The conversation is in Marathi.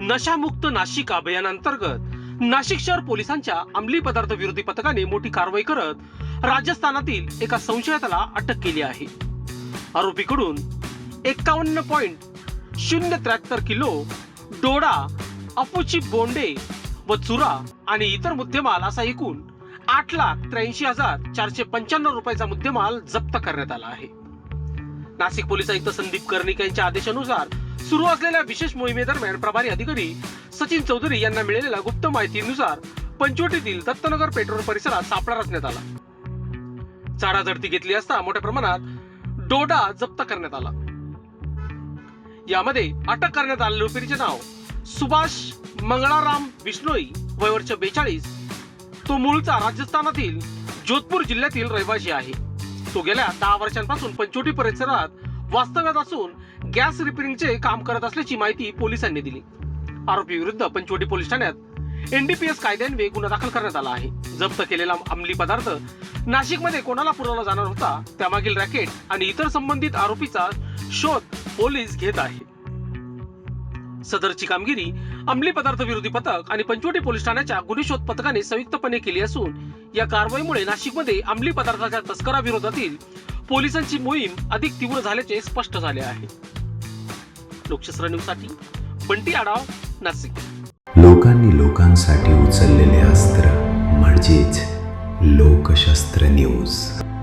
नशामुक्त नाशिक अभियानांतर्गत नाशिक शहर पोलिसांच्या अंमली पदार्थ विरोधी पथकाने मोठी कारवाई करत राजस्थानातील एका संशयिताला अटक केली आहे। आरोपीकडून 51.073 किलो डोडा, अफूची बोंडे व चुरा आणि इतर मुद्देमाल असा एकूण 8,83,495 रुपयाचा मुद्देमाल जप्त करण्यात आला आहे। नाशिक पोलीस आयुक्त संदीप कर्णिक यांच्या आदेशानुसार सुरू असलेल्या विशेष मोहिमेदरम्यान प्रभारी अधिकारी सचिन चौधरी यांना मिळालेल्या गुप्त माहितीनुसार पंचवटीतील दत्तनगर पेट्रोल परिसरात सापळा रचण्यात आला। झाडाझडती घेतली असता मोठ्या प्रमाणात डोडा जप्त करण्यात आला। यामध्ये अटक करण्यात आलेल्या आरोपीचे नाव सुभाष मंगळाराम बिश्नोई, वय वर्ष 42, तो मूळचा राजस्थानातील जोधपूर जिल्ह्यातील रहिवासी आहे। तो गेल्या 10 वर्षांपासून पंचवटी परिसरात वास्तव्यात असून गॅस रिपेअरिंगचे काम करत असल्याची माहिती पोलिसांनी दिली। आरोपी विरुद्ध पंचवटी पोलीस ठाण्यात एनडीपीएस कायद्यान्वये गुन्हा दाखल करण्यात आला आहे। जप्त केलेला अंमली पदार्थ नाशिकमध्ये कोणाला पुरवला जाणार होता, त्यामागील रॅकेट आणि इतर संबंधित आरोपीचा शोध पोलीस घेत आहे। सदरची कामगिरी अंमली पदार्थ विरोधी पथक आणि पंचवटी पोलीस ठाण्याच्या गुन्हे शोध पथकाने संयुक्तपणे केली असून या कारवाईमुळे नाशिकमध्ये अंमली पदार्थाच्या तस्कराविरोधातील पोलिसांची मोहीम अधिक तीव्र झाल्याचे स्पष्ट झाले आहे। लोकशास्त्र न्यूज साठी बंटी आढाव, नाशिक। लोकांनी लोकांसाठी उचललेले अस्त्र म्हणजेच लोकशास्त्र न्यूज।